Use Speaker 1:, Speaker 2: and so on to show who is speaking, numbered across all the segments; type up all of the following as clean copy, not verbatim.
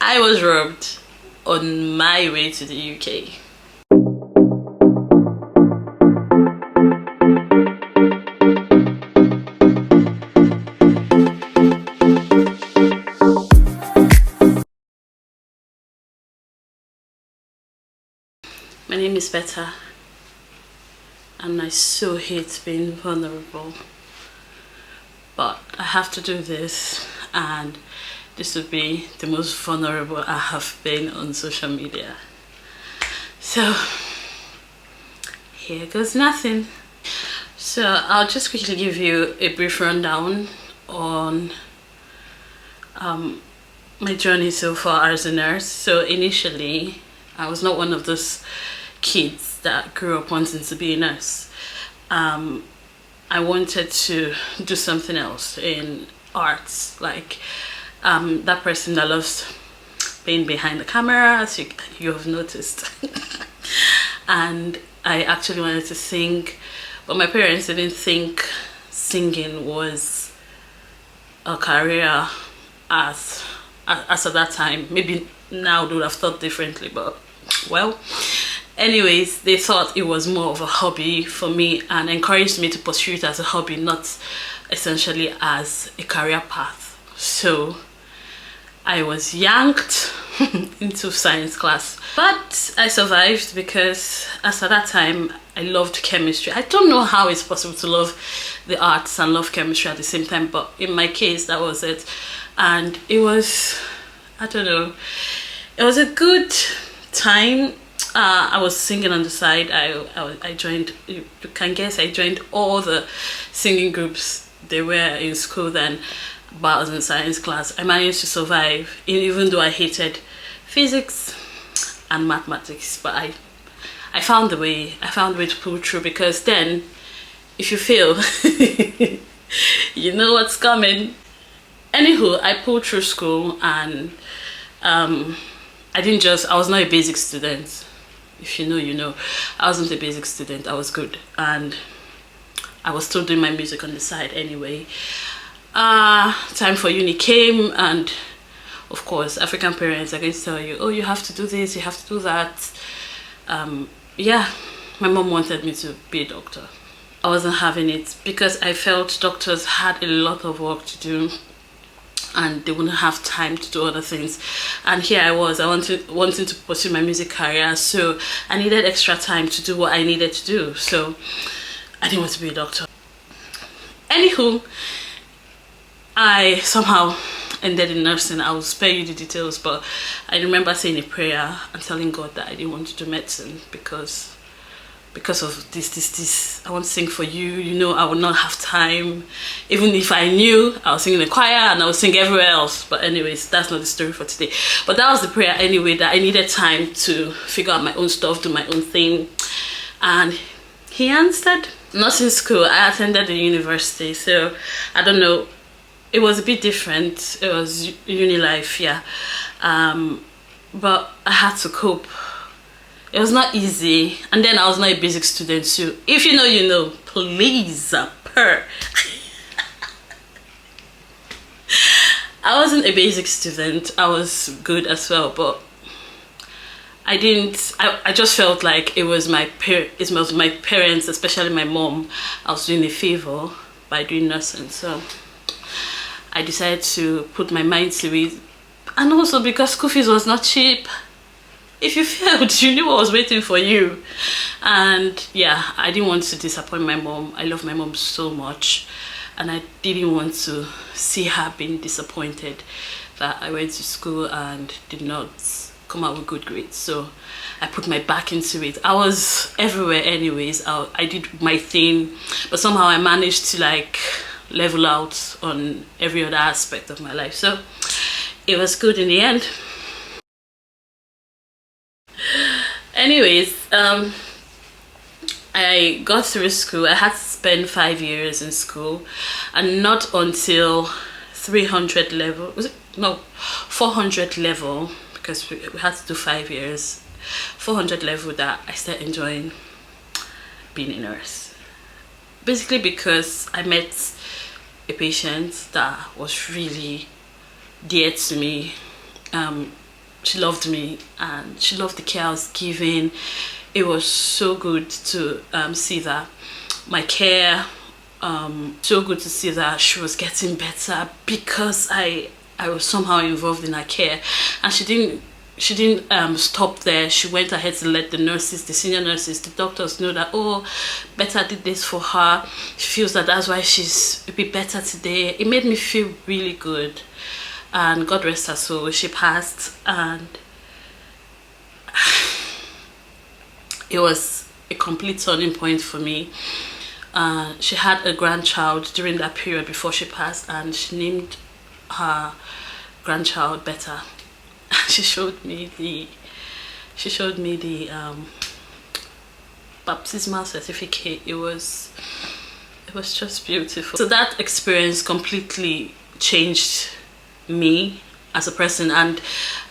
Speaker 1: I was robbed on my way to the UK. My name is Betta, and I so hate being vulnerable, but I have to do this, and this would be the most vulnerable I have been on social media. So here goes nothing. So I'll just quickly give you a brief rundown on my journey so far as a nurse. So initially, I was not one of those kids that grew up wanting to be a nurse. I wanted to do something else in arts, like that person that loves being behind the camera, as you have noticed. And I actually wanted to sing, but my parents didn't think singing was a career as at that time. Maybe now they would have thought differently, but well, anyways, they thought it was more of a hobby for me and encouraged me to pursue it as a hobby, not essentially as a career path. So I was yanked into science class, but I survived because as at that time I loved chemistry. I don't know how it's possible to love the arts and love chemistry at the same time, but in my case that was it. And it was, I don't know, it was a good time. I was singing on the side. I joined, you can guess, I joined all the singing groups there were in school then, but I was in science class. I managed to survive, even though I hated physics and mathematics, but I found the way. I found the way to pull through, because then if you fail, you know what's coming. Anywho, I pulled through school, and I was not a basic student. If you know, you know. I wasn't a basic student. I was good, and I was still doing my music on the side anyway. Time for uni came, and of course African parents are going to tell you, oh, you have to do this, you have to do that. Yeah, my mom wanted me to be a doctor. I wasn't having it because I felt doctors had a lot of work to do and they wouldn't have time to do other things. And here I was, wanting to pursue my music career, so I needed extra time to do what I needed to do. So I didn't want to be a doctor. Anywho, I somehow ended in nursing. I will spare you the details, but I remember saying a prayer and telling God that I didn't want to do medicine because of this. I want to sing for you, you know. I would not have time. Even if I knew, I was singing in the choir and I would sing everywhere else. But anyways, that's not the story for today. But that was the prayer anyway, that I needed time to figure out my own stuff, do my own thing. And he answered. Nursing school, I attended the university, so I don't know, it was a bit different. It was uni life, yeah. But I had to cope. It was not easy, and then I was not a basic student too. If you know, you know. Please, I wasn't a basic student. I was good as well, but I just felt like it was my parents, especially my mom, I was doing a favor by doing nursing. So I decided to put my mind to it, and also because school fees was not cheap. If you failed, you knew what was waiting for you. And yeah, I didn't want to disappoint my mom. I love my mom so much, and I didn't want to see her being disappointed that I went to school and did not come out with good grades. So I put my back into it. I was everywhere anyways. I did my thing, but somehow I managed to like level out on every other aspect of my life. So it was good in the end. Anyways, I got through school. I had to spend 5 years in school, and not until 300 level, was it? No, 400 level, because we had to do 5 years, 400 level, that I started enjoying being a nurse. Basically because I met a patient that was really dear to me. she loved me and she loved the care I was giving. It was so good to see that my care, so good to see that she was getting better because I was somehow involved in her care. And she didn't stop there. She went ahead to let the nurses, the senior nurses, the doctors know that, oh, Betta did this for her. She feels that that's why she's a bit better today. It made me feel really good. And God rest her soul, she passed, and it was a complete turning point for me. She had a grandchild during that period before she passed, and she named her grandchild Betta. She showed me the baptismal certificate. It was just beautiful. So that experience completely changed me as a person, and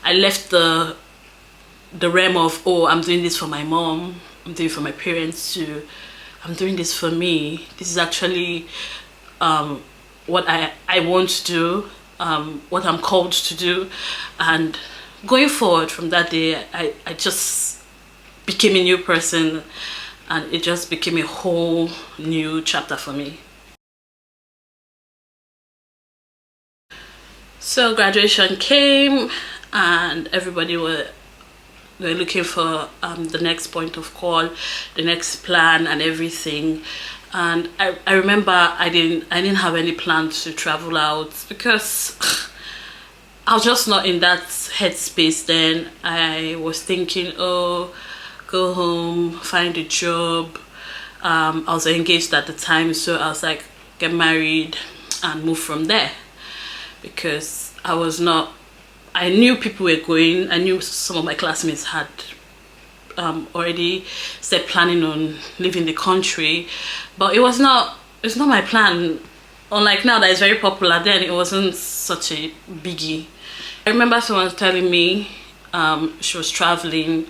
Speaker 1: I left the realm of, oh, I'm doing this for my mom, I'm doing it for my parents, to I'm doing this for me. This is actually what I want to do, what I'm called to do. And going forward from that day, I just became a new person, and it just became a whole new chapter for me. So graduation came, and everybody were looking for the next point of call, the next plan and everything. And I remember I didn't have any plans to travel out because I was just not in that headspace then. I was thinking, oh, go home, find a job. I was engaged at the time, so I was like, get married and move from there. Because I knew people were going. I knew some of my classmates had already started planning on leaving the country, but it's not my plan. Unlike now that it's very popular, then it wasn't such a biggie. I remember someone telling me she was traveling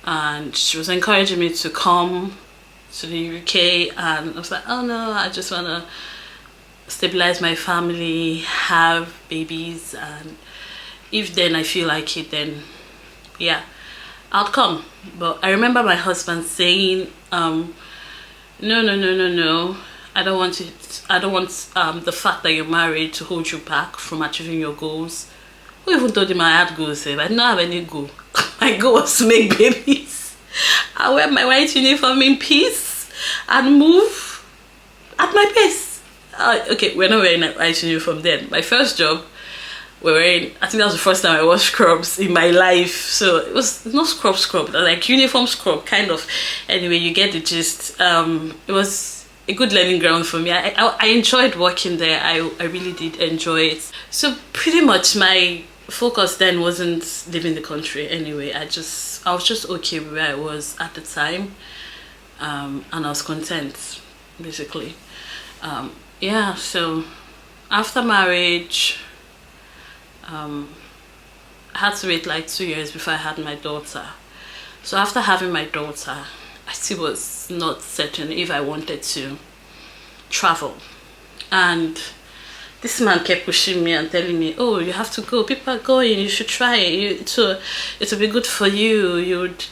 Speaker 1: and she was encouraging me to come to the UK, and I was like, oh no, I just want to stabilize my family, have babies, and if then I feel like it, then yeah, I'll come. But I remember my husband saying, no, I don't want it. I don't want the fact that you're married to hold you back from achieving your goals. Who even told him I had goals? I didn't have any goal. My goal was to make babies. I wear my white uniform in peace and move at my pace. Okay, we're not wearing a white uniform then. My first job, we're wearing, I think that was the first time I wore scrubs in my life. So it was not scrub, like uniform scrub, kind of. Anyway, you get the gist. It was a good learning ground for me. I enjoyed working there. I really did enjoy it. So pretty much my focus then wasn't leaving the country anyway. I was just okay with where I was at the time, and I was content, basically. Yeah, so after marriage, I had to wait like 2 years before I had my daughter. So after having my daughter, I still was not certain if I wanted to travel. And this man kept pushing me and telling me, oh, you have to go, people are going, you should try it, it'll be good for you, you would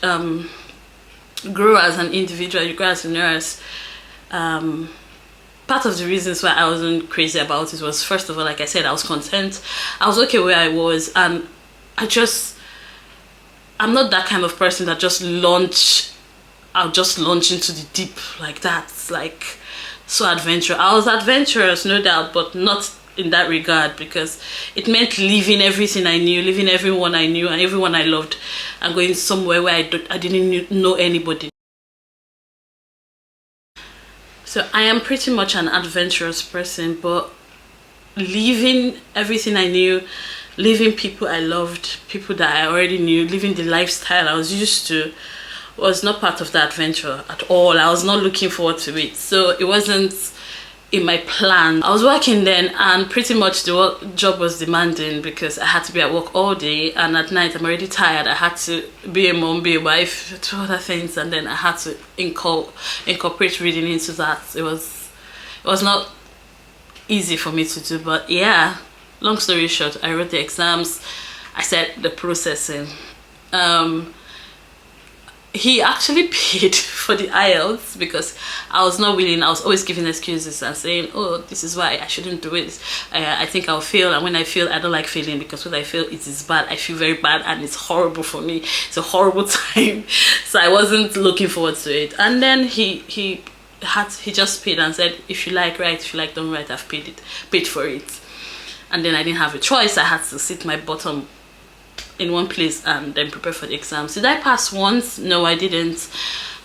Speaker 1: grow as an individual, you grow as a nurse. Part of the reasons why I wasn't crazy about it was, first of all, like I said, I was content. I was okay where I was, and I'm not that kind of person that I'll just launch into the deep like that, like so adventurous. I was adventurous, no doubt, but not in that regard, because it meant leaving everything I knew, leaving everyone I knew and everyone I loved, and going somewhere where I didn't know anybody. So I am pretty much an adventurous person, but leaving everything I knew, leaving people I loved, people that I already knew, living the lifestyle I was used to, was not part of the adventure at all. I was not looking forward to it. So it wasn't in my plan. I was working then, and pretty much the job was demanding because I had to be at work all day, and at night I'm already tired. I had to be a mom, be a wife, do other things, and then I had to incorporate reading into that. It was not easy for me to do, but yeah, long story short, I wrote the exams, I said the processing. He actually paid for the IELTS because I was not willing. I was always giving excuses and saying, oh, this is why I shouldn't do it. I think I'll fail, and when I fail, I don't like failing, because when I fail, it is bad. I feel very bad and it's horrible for me. It's a horrible time. So I wasn't looking forward to it. And then he just paid and said, if you like, write. If you like, don't write. I've paid for it. And then I didn't have a choice. I had to sit my bottom in one place and then prepare for the exams. Did I pass once? No, I didn't.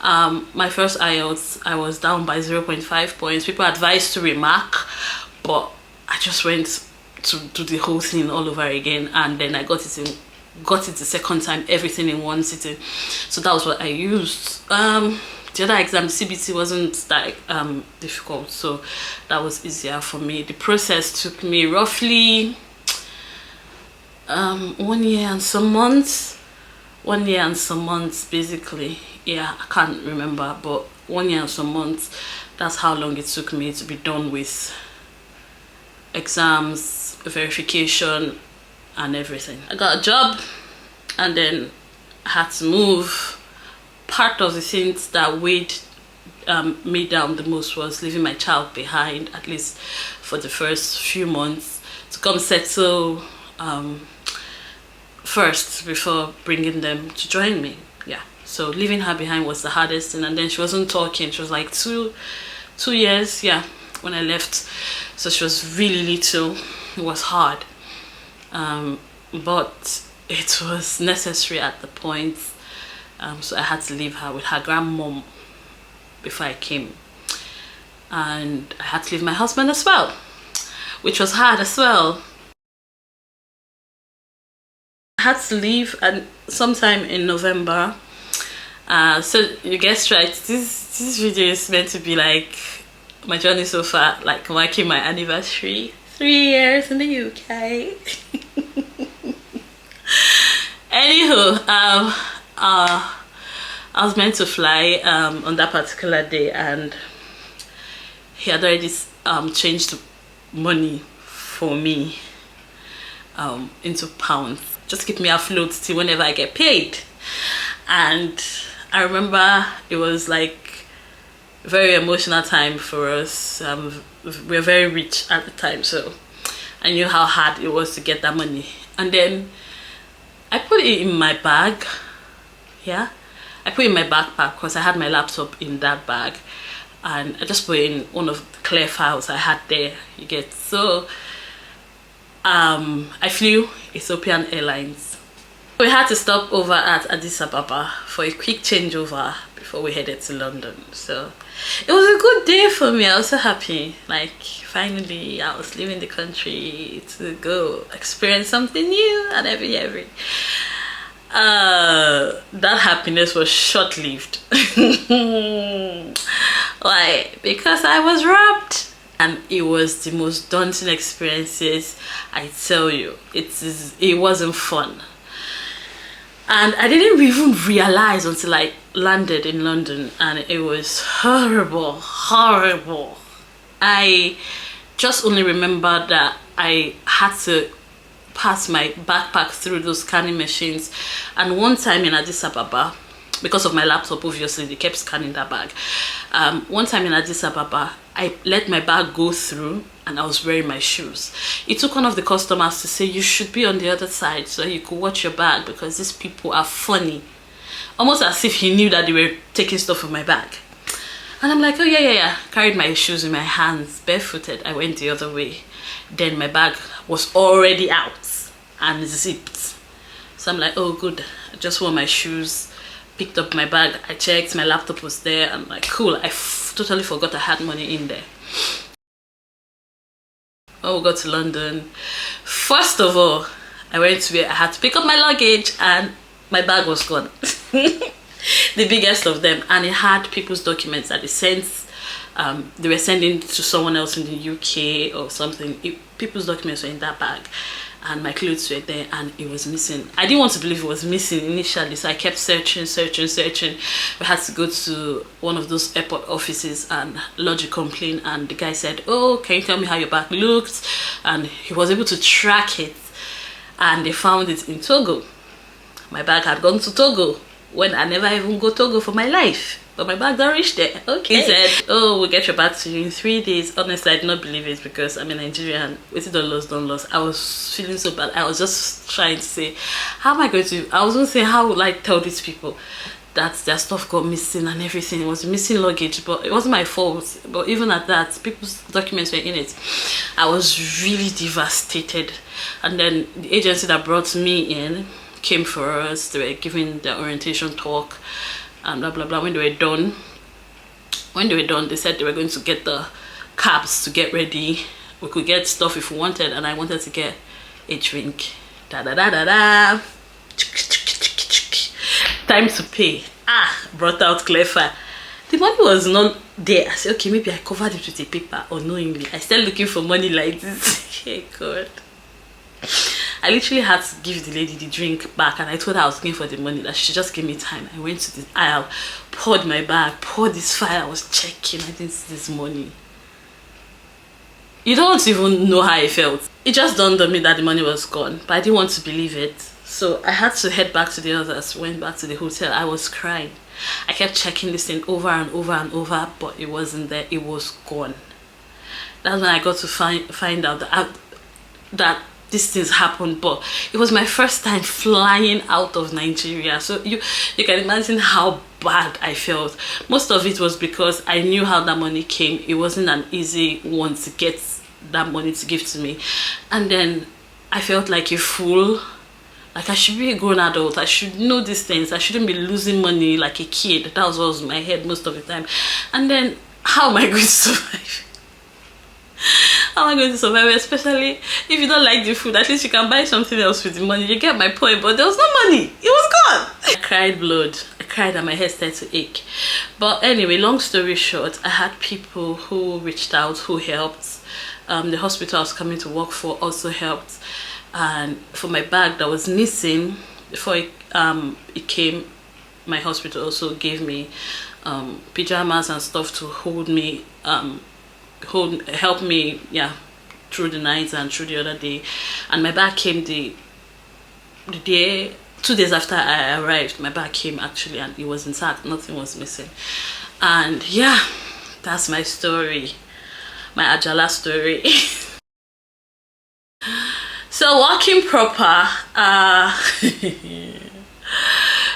Speaker 1: My first IELTS, I was down by 0.5 points. People advised to remark, but I just went to do the whole thing all over again, and then I got it the second time, everything in one sitting. So that was what I used. The other exam, CBT, wasn't that difficult, so that was easier for me. The process took me roughly 1 year and some months. 1 year and some months, basically. Yeah, I can't remember, but 1 year and some months. That's how long it took me to be done with exams, verification, and everything. I got a job, and then I had to move. Part of the things that weighed me down the most was leaving my child behind, at least for the first few months, to come settle first before bringing them to join me. Yeah, so leaving her behind was the hardest thing. And then she wasn't talking. She was like two years, yeah, when I left. So she was really little. It was hard, but it was necessary at the point. So I had to leave her with her grandmom before I came, and I had to leave my husband as well, which was hard as well. I had to leave and sometime in November. So you guessed right, this video is meant to be like my journey so far, like marking my anniversary, 3 years in the UK. Anywho, I was meant to fly on that particular day, and he had already changed money for me into pounds, just to keep me afloat till whenever I get paid. And I remember it was like a very emotional time for us. We were very rich at the time, so I knew how hard it was to get that money. And then I put it in my bag. Yeah, I put it in my backpack because I had my laptop in that bag, and I just put it in one of the clear files I had there. You get, so I flew Ethiopian Airlines. We had to stop over at Addis Ababa for a quick changeover before we headed to London. So it was a good day for me. I was so happy. Like, finally I was leaving the country to go experience something new. And that happiness was short-lived. Why? Because I was robbed. And it was the most daunting experiences, I tell you. It wasn't fun. And I didn't even realize until I landed in London, and it was horrible, horrible. I just only remember that I had to pass my backpack through those scanning machines. And one time in Addis Ababa, because of my laptop, obviously they kept scanning that bag. One time in Addis Ababa, I let my bag go through, and I was wearing my shoes. It took one of the customers to say, you should be on the other side so you could watch your bag, because these people are funny. Almost as if he knew that they were taking stuff from my bag. And I'm like, oh yeah. Carried my shoes in my hands, barefooted. I went the other way. Then my bag was already out and zipped. So I'm like, oh good. I just wore my shoes, picked up my bag, I checked, my laptop was there. I'm like, cool. I totally forgot I had money in there. When we got to London, first of all, I went to where I had to pick up my luggage, and my bag was gone. The biggest of them, and it had people's documents that they sent. They were sending to someone else in the UK or something. People's documents were in that bag, and my clothes were there, and it was missing. I didn't want to believe it was missing initially, so I kept searching. We had to go to one of those airport offices and lodge a complaint, and the guy said, oh, can you tell me how your bag looked? And he was able to track it. and they found it in Togo. My bag had gone to Togo when I never even go Togo for my life. But my bag don't reach there. Okay. He said, oh, we'll get your bag to you in 3 days. Honestly, I did not believe it because I'm a Nigerian. Waiting, don't lose, don't lose. I was feeling so bad. I was just trying to say, how am I going to, I was going to say, how would I tell these people that their stuff got missing and everything? It was missing luggage, but it wasn't my fault. But even at that, people's documents were in it. I was really devastated. And then the agency that brought me in came for us. They were giving their orientation talk and blah blah blah. When they were done, they said they were going to get the cabs to get ready. We could get stuff if we wanted, and I wanted to get a drink. Da da da da da. Time to pay. Brought out Clever. The money was not there. I said, okay, maybe I covered it with a paper unknowingly. I started looking for money like this. Hey God. I literally had to give the lady the drink back, and I told her I was looking for the money, that she should just give me time. I went to the aisle, poured my bag, poured this file. I was checking. I didn't see this money. You don't even know how I felt. It just dawned on me that the money was gone, but I didn't want to believe it. So I had to head back to the others. Went back to the hotel. I was crying. I kept checking this thing over and over and over, but it wasn't there. It was gone. That's when I got to find out that these things happened. But it was my first time flying out of Nigeria, so you can imagine how bad I felt. Most of it was because I knew how that money came. It wasn't an easy one to get that money to give to me, and then I felt like a fool. Like I should be a grown adult. I should know these things. I shouldn't be losing money like a kid. That was what was in my head most of the time. And then how am I going to survive? How am I going to survive? Especially if you don't like the food, at least you can buy something else with the money. You get my point. But there was no money. It was gone. I cried blood. I cried and my head started to ache. But anyway, long story short, I had people who reached out, who helped. The hospital I was coming to work for also helped. And for my bag that was missing, before it came, my hospital also gave me pajamas and stuff to hold me, help me, yeah, through the night and through the other day. And my bag came the day, 2 days after I arrived. My bag came actually, and it was intact. Nothing was missing. And yeah, that's my story, my Ajala story. So walking proper,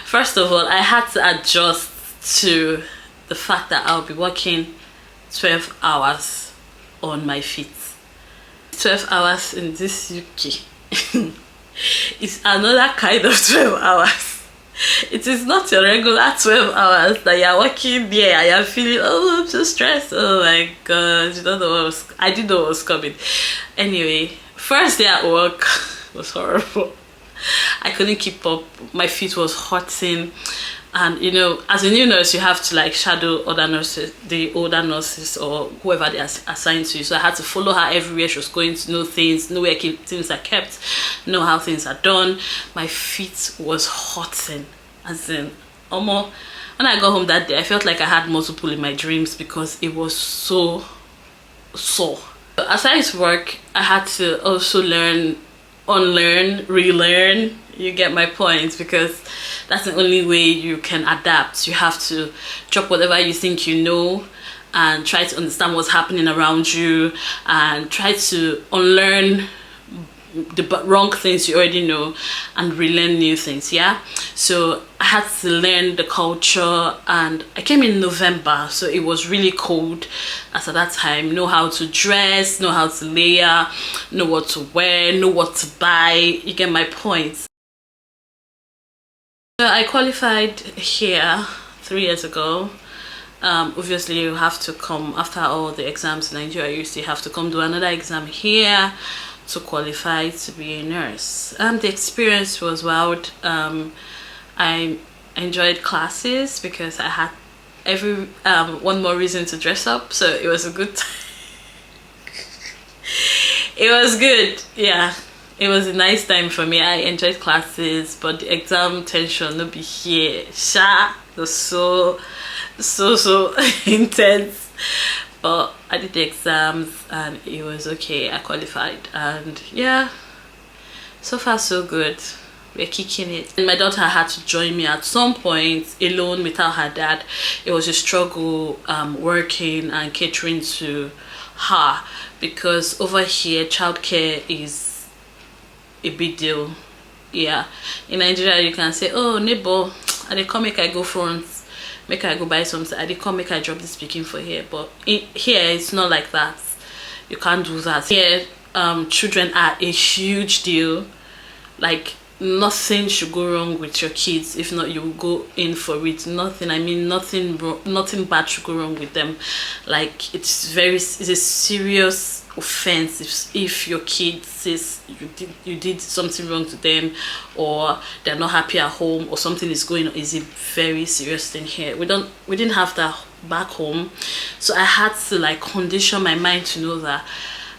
Speaker 1: first of all, I had to adjust to the fact that I'll be working 12 hours on my feet. 12 hours in this UK. It's another kind of 12 hours. It is not your regular 12 hours that you're working there and you're feeling, oh, I'm so stressed. Oh my God, you don't know what was, I didn't know what was coming. Anyway, first day at work was horrible. I couldn't keep up. My feet was hurting. And you know, as a new nurse, you have to like shadow other nurses, the older nurses or whoever they are assigned to you. So I had to follow her everywhere she was going, to know things, know where things are kept, know how things are done. My feet was hurting. As in, almost when I got home that day, I felt like I had multiple in my dreams because it was so sore. Aside work, I had to also learn, unlearn, relearn. You get my point, because that's the only way you can adapt. You have to drop whatever you think you know and try to understand what's happening around you and try to unlearn the wrong things you already know and relearn new things. Yeah, so I had to learn the culture, and I came in November, so it was really cold as at that time. Know how to dress, know how to layer, know what to wear, know what to buy. You get my point. So I qualified here 3 years ago. Obviously you have to come after all the exams in Nigeria. You still have to come do another exam here to qualify to be a nurse. The experience was wild. I enjoyed classes because I had one more reason to dress up, so it was a good time. It was good, yeah. It was a nice time for me. I enjoyed classes, but the exam tension no be here. Sha, it was so intense. But I did the exams and it was okay. I qualified, and yeah. So far so good. We're kicking it. And my daughter had to join me at some point alone without her dad. It was a struggle working and catering to her, because over here childcare is a big deal. Yeah, in Nigeria you can say, oh neighbor, I dey come make I go front, make I go buy something, I dey come make I drop this speaking for here. But here it's not like that. You can't do that here. Children are a huge deal. Like, nothing should go wrong with your kids. If not, you will go in for it. Nothing, I mean nothing bad should go wrong with them. Like, it's a serious offense if your kid says you did something wrong to them, or they're not happy at home, or something is going on. Is a very serious thing here. We didn't have that back home, so I had to like condition my mind to know that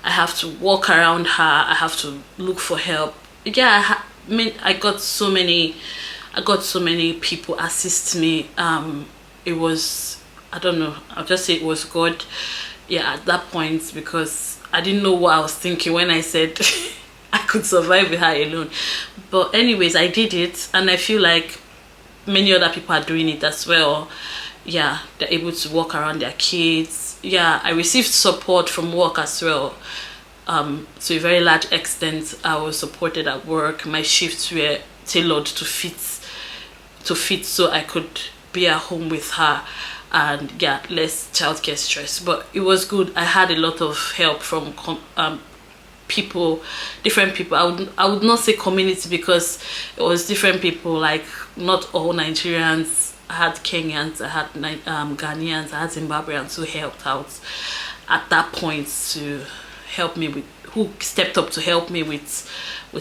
Speaker 1: I have to walk around her, I have to look for help. Yeah, I got so many people assist me. It was, I don't know, I'll just say it was God. Yeah, at that point, because I didn't know what I was thinking when I said I could survive with her alone. But anyways, I did it, and I feel like many other people are doing it as well. Yeah, they're able to walk around their kids. Yeah, I received support from work as well. To a very large extent, I was supported at work. My shifts were tailored to fit so I could be at home with her, and yeah, less childcare stress. But it was good. I had a lot of help from people, different people. I would not say community, because it was different people, like not all Nigerians. I had Kenyans, I had Ghanaians, I had Zimbabweans who helped out at that point to help me with, who stepped up to help me with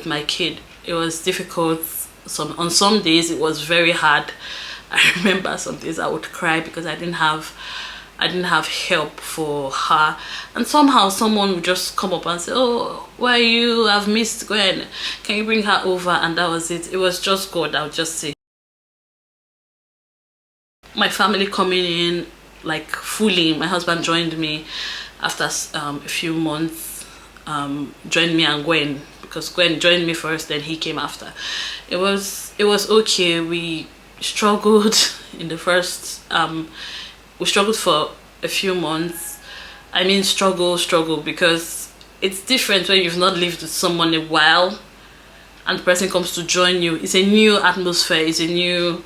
Speaker 1: my kid. It was difficult. On some days it was very hard. I remember some days I would cry because I didn't have help for her, and somehow someone would just come up and say, oh, why you have missed Gwen, can you bring her over? And that was it. It was just God, I would just say. My family coming in like fully. My husband joined me after a few months, joined me and Gwen, because Gwen joined me first, then he came after. It was okay. We struggled in the first we struggled for a few months. I mean struggle because it's different when you've not lived with someone a while and the person comes to join you. It's a new atmosphere, it's a new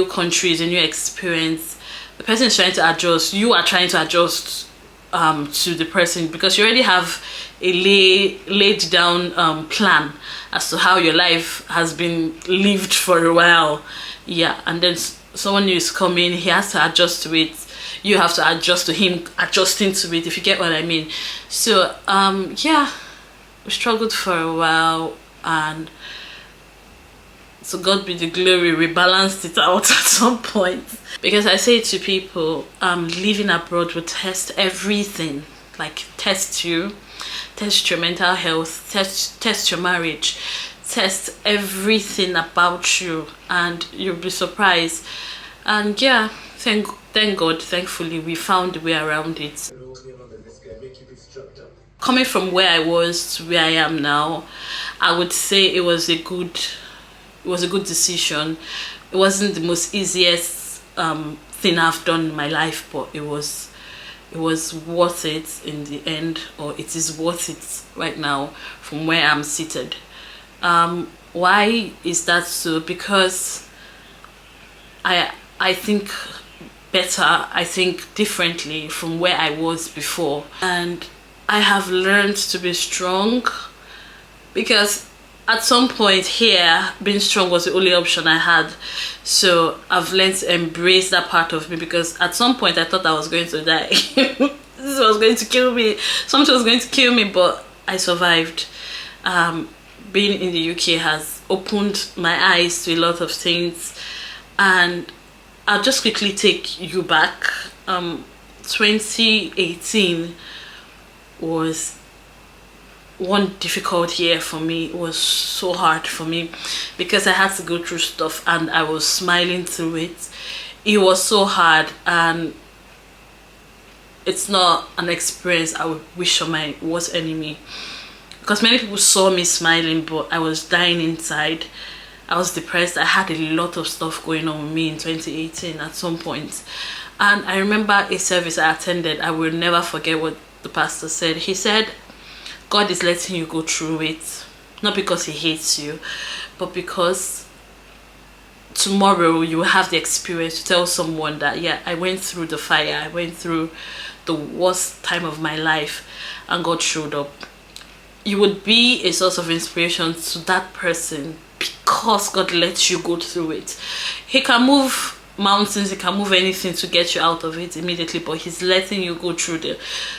Speaker 1: country, it's a new experience. The person is trying to adjust, you are trying to adjust to the person, because you already have a laid down plan as to how your life has been lived for a while. Yeah, and then someone new is coming, he has to adjust to it, you have to adjust to him adjusting to it, if you get what I mean. So yeah, we struggled for a while, and so God be the glory, we balanced it out at some point. Because I say to people, living abroad will test everything. Like, test you, test your mental health, test your marriage, test everything about you, and you'll be surprised. And yeah, thank God, thankfully we found a way around it. Coming from where I was to where I am now, I would say it was a good decision. It wasn't the most easiest thing I've done in my life, but it was worth it in the end, or it is worth it right now from where I'm seated. Why is that so? Because I think better, I think differently from where I was before, and I have learned to be strong, because at some point here, being strong was the only option I had. So I've learned to embrace that part of me, because at some point I thought I was going to die. This was going to kill me. Something was going to kill me, but I survived. Being in the UK has opened my eyes to a lot of things, and I'll just quickly take you back. 2018 was one difficult year for me. It was so hard for me because I had to go through stuff and I was smiling through it. It was so hard, and it's not an experience I would wish on my worst enemy, because many people saw me smiling, but I was dying inside. I was depressed. I had a lot of stuff going on with me in 2018 at some point. And I remember a service I attended. I will never forget what the pastor said. He said, God is letting you go through it, not because he hates you, but because tomorrow you will have the experience to tell someone that, yeah, I went through the fire, I went through the worst time of my life, and God showed up. You would be a source of inspiration to that person because God lets you go through it. He can move mountains, he can move anything to get you out of it immediately, but he's letting you go through the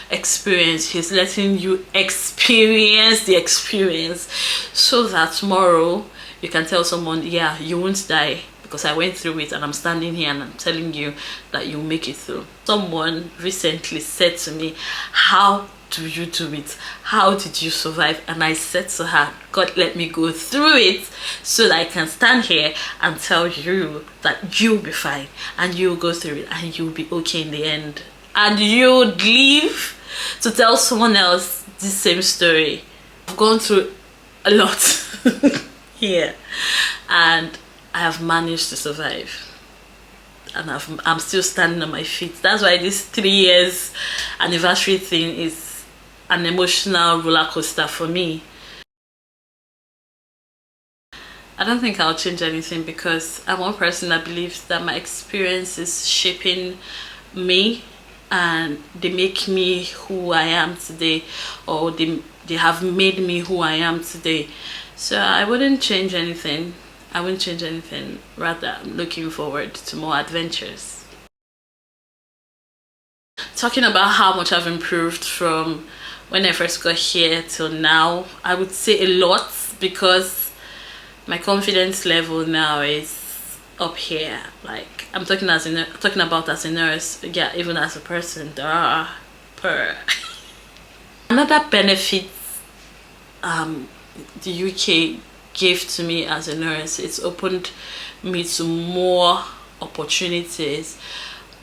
Speaker 1: experience. He's letting you experience the experience so that tomorrow you can tell someone, yeah, you won't die because I went through it, and I'm standing here and I'm telling you that you'll make it through. Someone recently said to me, how do you do it? How did you survive? And I said to her, God let me go through it so that I can stand here and tell you that you'll be fine, and you'll go through it, and you'll be okay in the end, and you'll live to tell someone else the same story. I've gone through a lot here, and I have managed to survive, and I'm still standing on my feet. That's why this 3 years anniversary thing is an emotional roller coaster for me. I don't think I'll change anything because I'm one person that believes that my experience is shaping me, and they make me who I am today, or they have made me who I am today. So I wouldn't change anything. I wouldn't change anything. Rather, I'm looking forward to more adventures. Talking about how much I've improved from when I first got here till now, I would say a lot, because my confidence level now is up here. Like, I'm talking about as a nurse, yeah, even as a person. Another benefit the UK gave to me as a nurse, it's opened me to more opportunities.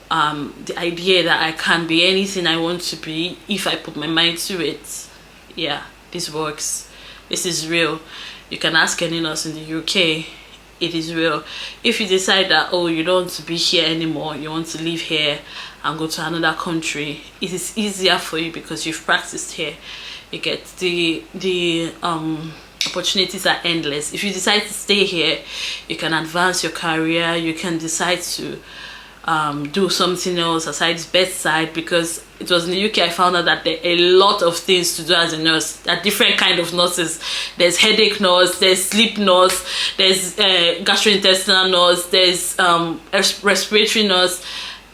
Speaker 1: The idea that I can be anything I want to be if I put my mind to it. Yeah, this works. This is real. You can ask any nurse in the UK. It is real. If you decide that, oh, you don't want to be here anymore, you want to live here and go to another country, it is easier for you because you've practiced here. You get the opportunities are endless. If you decide to stay here, you can advance your career. You can decide to do something else aside bedside, because it was in the UK I found out that there are a lot of things to do as a nurse. There are different kind of nurses. There's headache nurse, there's sleep nurse, there's gastrointestinal nurse, there's respiratory nurse.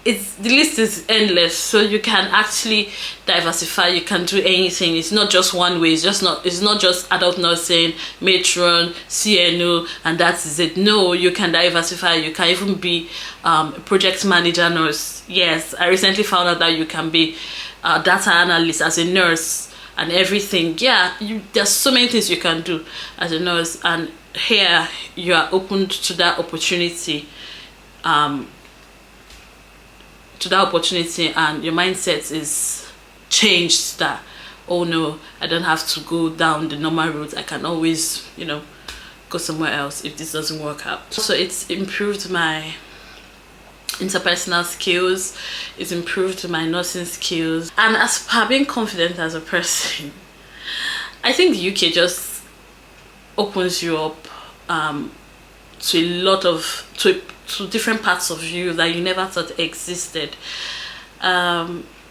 Speaker 1: The list is endless, so you can actually diversify. You can do anything. It's not just one way. It's not just adult nursing, matron, CNO, and that is it. No, you can diversify. You can even be a project manager nurse. Yes, I recently found out that you can be a data analyst as a nurse and everything. Yeah, there's so many things you can do as a nurse, and here you are open to that opportunity. And your mindset is changed that, oh no, I don't have to go down the normal route. I can always, go somewhere else if this doesn't work out. So it's improved my interpersonal skills, it's improved my nursing skills, and as per being confident as a person, I think the UK just opens you up to a lot of to different parts of you that you never thought existed,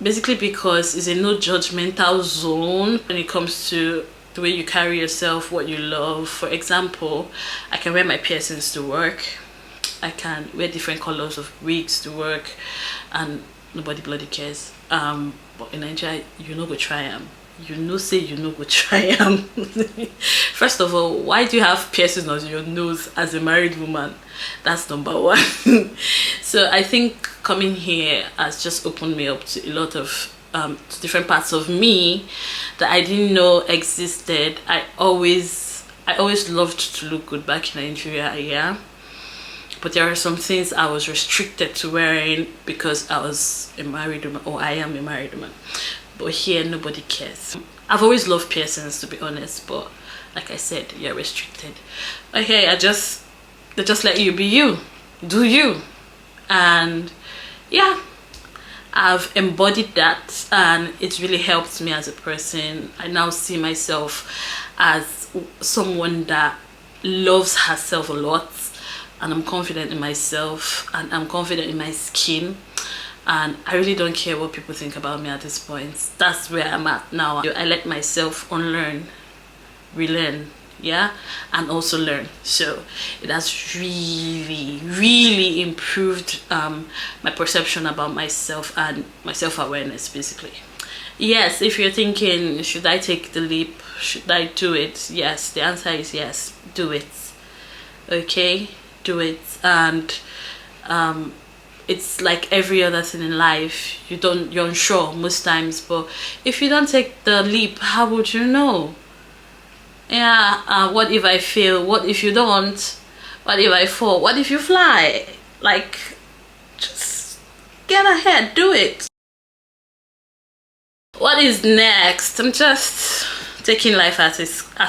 Speaker 1: basically because it's a no judgmental zone when it comes to the way you carry yourself, what you love. For example, I can wear my piercings to work, I can wear different colors of wigs to work, and nobody bloody cares. But in Nigeria, you know go try them. You know go try them. First of all, why do you have piercings on your nose as a married woman? That's number one. So I think coming here has just opened me up to a lot of to different parts of me that I didn't know existed. I always loved to look good back in Nigeria, yeah, but there are some things I was restricted to wearing because I was a married woman, or I am a married woman. But here nobody cares. I've always loved piercings, to be honest, but like I said, you're restricted. Okay, they just let you be you, do you. And yeah, I've embodied that, and it's really helped me as a person. I now see myself as someone that loves herself a lot, and I'm confident in myself, and I'm confident in my skin, and I really don't care what people think about me at this point. That's where I'm at now. I let myself unlearn, relearn, yeah, and also learn. So it has really improved my perception about myself and my self-awareness, basically. Yes, if you're thinking, should I take the leap, should I do it? Yes, the answer is yes, do it. Okay, do it. And it's like every other thing in life, you're unsure most times, but if you don't take the leap, how would you know? Yeah, what if I fail? What if you don't? What if I fall? What if you fly? Like, just get ahead, do it. What is next? I'm just taking life as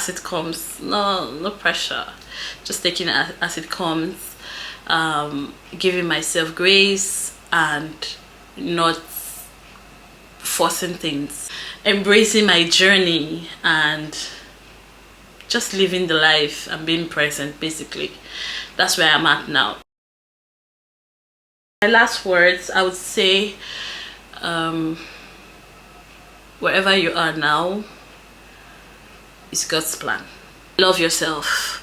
Speaker 1: it comes. No pressure, just taking it as it comes, giving myself grace and not forcing things, embracing my journey, and just living the life and being present. Basically, that's where I'm at now. My last words, I would say, wherever you are now is God's plan. Love yourself.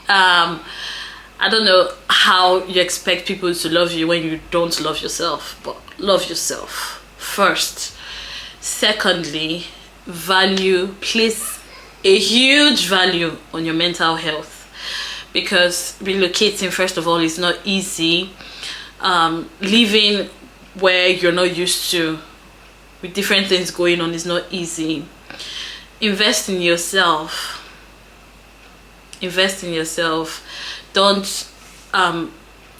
Speaker 1: I don't know how you expect people to love you when you don't love yourself, but love yourself first. Secondly, place a huge value on your mental health, because relocating, first of all, is not easy. Living where you're not used to, with different things going on, is not easy. Invest in yourself. Invest in yourself. Don't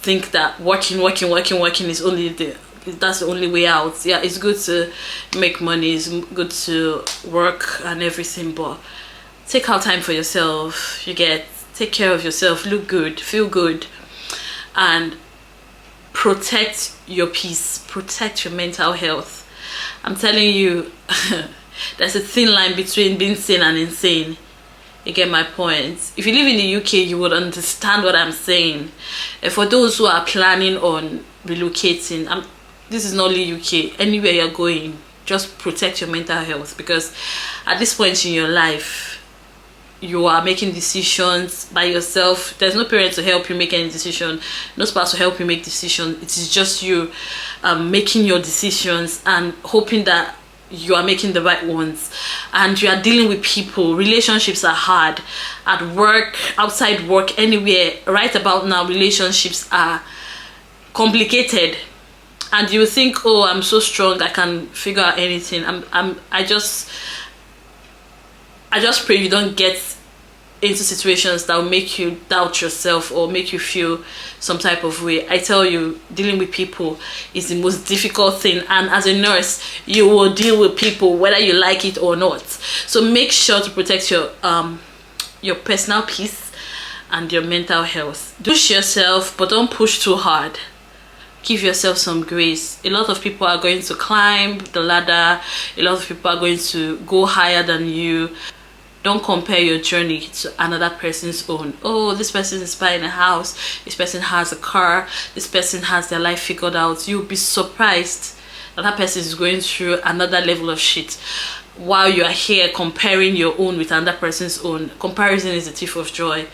Speaker 1: think that working is that's the only way out. Yeah, it's good to make money, it's good to work and everything, but take out time for yourself. Take care of yourself, look good, feel good, and protect your peace, protect your mental health. I'm telling you, there's a thin line between being sane and insane. You get my point? If you live in the UK, you would understand what I'm saying. And for those who are planning on relocating, this is not only UK, anywhere you're going, just protect your mental health, because at this point in your life, you are making decisions by yourself. There's no parent to help you make any decision, no spouse to help you make decisions. It is just you making your decisions and hoping that you are making the right ones. And you are dealing with people. Relationships are hard at work, outside work, anywhere. Right about now, relationships are complicated, and you think, oh, I'm so strong, I can figure out anything. I just pray you don't get into situations that will make you doubt yourself or make you feel some type of way. I tell you, dealing with people is the most difficult thing, and as a nurse, you will deal with people whether you like it or not. So make sure to protect your personal peace and your mental health. Push yourself, but don't push too hard. Give yourself some grace. A lot of people are going to climb the ladder. A lot of people are going to go higher than you. Don't compare your journey to another person's own. Oh, this person is buying a house, this person has a car, this person has their life figured out. You'll be surprised that person is going through another level of shit, while you are here comparing your own with another person's own. Comparison is a thief of joy.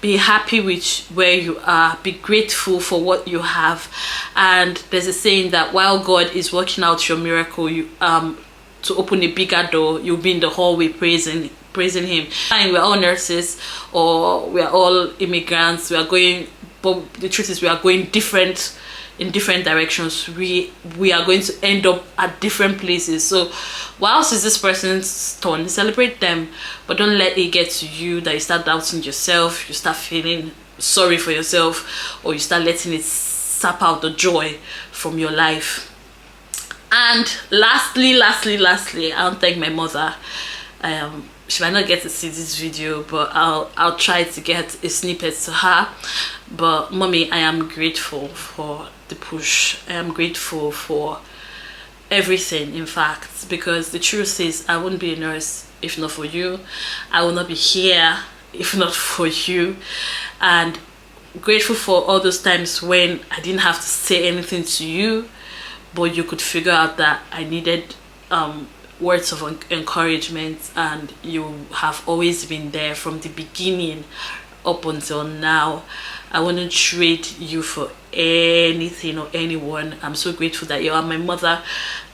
Speaker 1: Be happy with where you are. Be grateful for what you have. And there's a saying that while God is working out your miracle, to open a bigger door, you'll be in the hallway praising him. And we're all nurses, or we're all immigrants. But the truth is, we are going in different directions. We are going to end up at different places. So whilst it's this person's turn, celebrate them, but don't let it get to you that you start doubting yourself, you start feeling sorry for yourself, or you start letting it sap out the joy from your life. And lastly, I want to thank my mother. She might not get to see this video, but I'll try to get a snippet to her. But mommy, I am grateful for the push. I am grateful for everything, in fact, because the truth is I wouldn't be a nurse if not for you. I will not be here if not for you. And grateful for all those times when I didn't have to say anything to you, but you could figure out that I needed words of encouragement, and you have always been there from the beginning up until now. I wouldn't trade you for anything or anyone. I'm so grateful that you are my mother,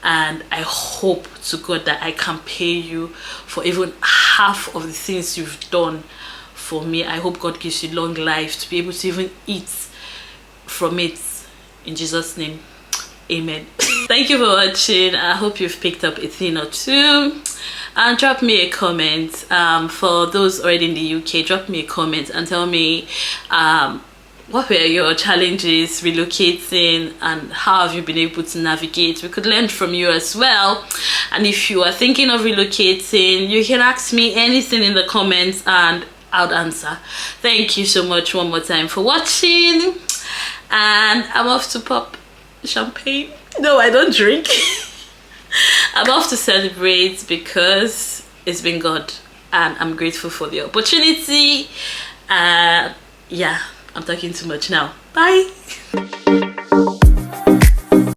Speaker 1: and I hope to God that I can pay you for even half of the things you've done for me. I hope God gives you long life to be able to even eat from it. In Jesus' name, amen. Thank you for watching. I hope you've picked up a thing or two. And drop me a comment. For those already in the UK, drop me a comment and tell me what were your challenges relocating, and how have you been able to navigate. We could learn from you as well. And if you are thinking of relocating, you can ask me anything in the comments and I'll answer. Thank you so much one more time for watching, and I'm off to pop champagne. No, I don't drink. I'm off to celebrate because it's been God, and I'm grateful for the opportunity. Yeah, I'm talking too much now. Bye.